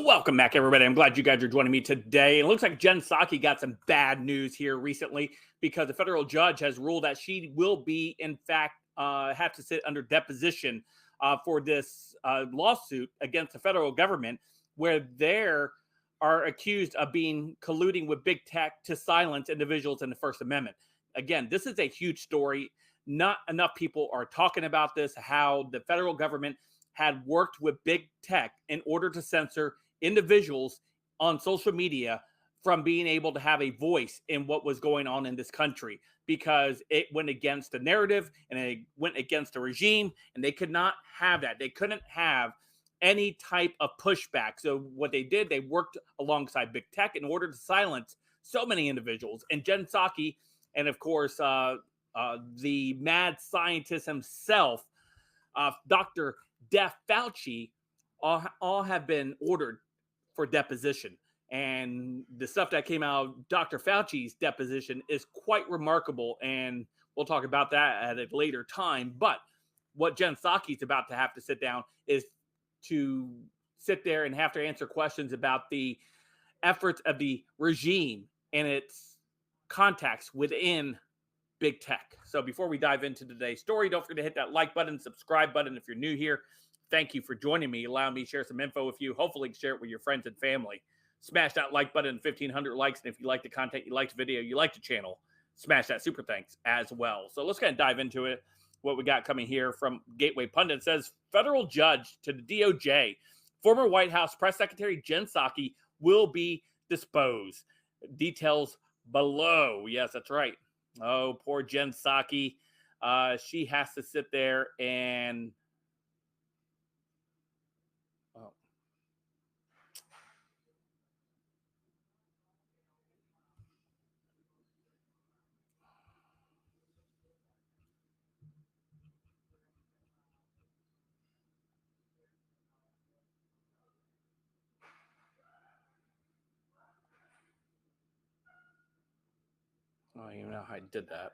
Welcome back, everybody. I'm glad you guys are joining me today. It looks like Jen Psaki got some bad news here recently because a federal judge has ruled that she will be, in fact, have to sit under deposition for this lawsuit against the federal government, where they are accused of colluding with big tech to silence individuals in the First Amendment. Again, this is a huge story. Not enough people are talking about this, how the federal government had worked with big tech in order to censor individuals on social media from being able to have a voice in what was going on in this country, because it went against the narrative and it went against the regime, and they could not have that. They couldn't have any type of pushback. So what they did, they worked alongside big tech in order to silence so many individuals. And Jen Psaki, and of course, the mad scientist himself, Dr. Fauci, all have been ordered for deposition. And the stuff that came out of Dr. Fauci's deposition is quite remarkable. And we'll talk about that at a later time. But what Jen Psaki is about to have to sit down is to sit there and have to answer questions about the efforts of the regime and its contacts within big tech. So before we dive into today's story, don't forget to hit that like button, subscribe button if you're new here. Thank you for joining me, allowing me to share some info with you. Hopefully share it with your friends and family. Smash that like button, 1,500 likes. And if you like the content, you like the video, you like the channel, smash that super thanks as well. So let's kind of dive into it. What we got coming here from Gateway Pundit says, federal judge to the DOJ, former White House press secretary Jen Psaki will be disposed. Details below. Yes, that's right. Oh, poor Jen Psaki. She has to sit there and I don't even know how I did that.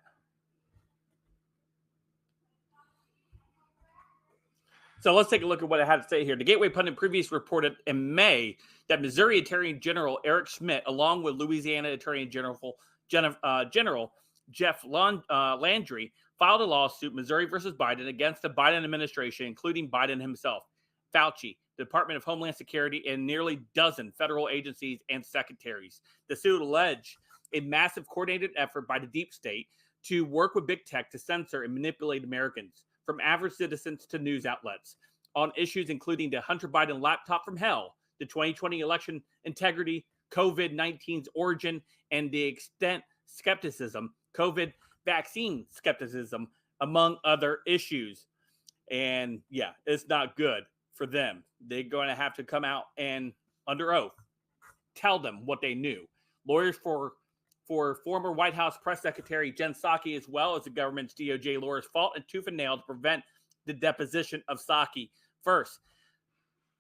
So let's take a look at what I had to say here. The Gateway Pundit previously reported in May that Missouri Attorney General Eric Schmitt, along with Louisiana Attorney General Jeff Landry, filed a lawsuit, Missouri versus Biden, against the Biden administration, including Biden himself, Fauci, the Department of Homeland Security, and nearly a dozen federal agencies and secretaries. The suit alleged a massive coordinated effort by the deep state to work with big tech to censor and manipulate Americans, from average citizens to news outlets, on issues including the Hunter Biden laptop from hell, the 2020 election integrity, COVID-19's origin, and the extent skepticism, COVID vaccine skepticism, among other issues. And yeah, it's not good for them. They're going to have to come out and, under oath, tell them what they knew. Lawyers for former White House press secretary Jen Psaki, as well as the government's DOJ lawyers, fought tooth and nail to prevent the deposition of Psaki. First,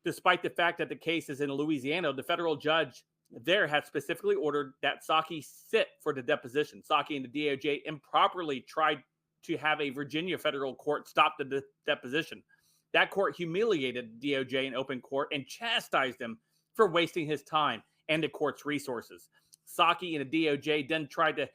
despite the fact that the case is in Louisiana, the federal judge there had specifically ordered that Psaki sit for the deposition. Psaki and the DOJ improperly tried to have a Virginia federal court stop the deposition. That court humiliated the DOJ in open court and chastised him for wasting his time and the court's resources. Psaki and the DOJ then tried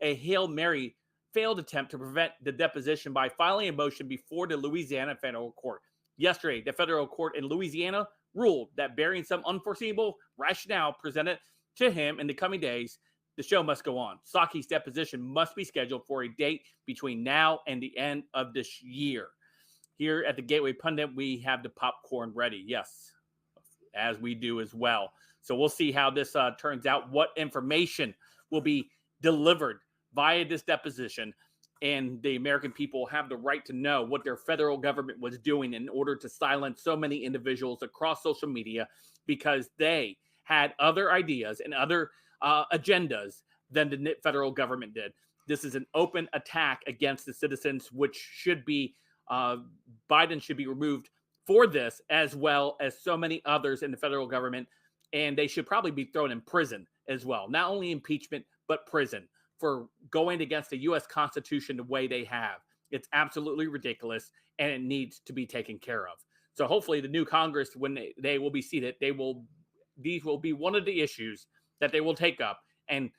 a Hail Mary failed attempt to prevent the deposition by filing a motion before the Louisiana federal court. Yesterday, the federal court in Louisiana ruled that, bearing some unforeseeable rationale presented to him in the coming days, the show must go on. Psaki's deposition must be scheduled for a date between now and the end of this year. Here at the Gateway Pundit, we have the popcorn ready. Yes, as we do as well. So we'll see how this turns out, what information will be delivered via this deposition, and the American people have the right to know what their federal government was doing in order to silence so many individuals across social media, because they had other ideas and other agendas than the federal government did. This is an open attack against the citizens, which should be, Biden should be removed for this, as well as so many others in the federal government. And they should probably be thrown in prison as well. Not only impeachment, but prison, for going against the U.S. Constitution the way they have. It's absolutely ridiculous, and it needs to be taken care of. So hopefully the new Congress, when they will be seated, they will these will be one of the issues that they will take up and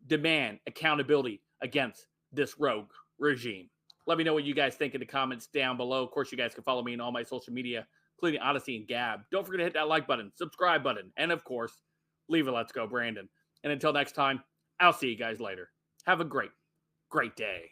demand accountability against this rogue regime. Let me know what you guys think in the comments down below. Of course, you guys can follow me on all my social media, including Odysee and Gab. Don't forget to hit that like button, subscribe button, and of course, leave a let's go, Brandon. And until next time, I'll see you guys later. Have a great day.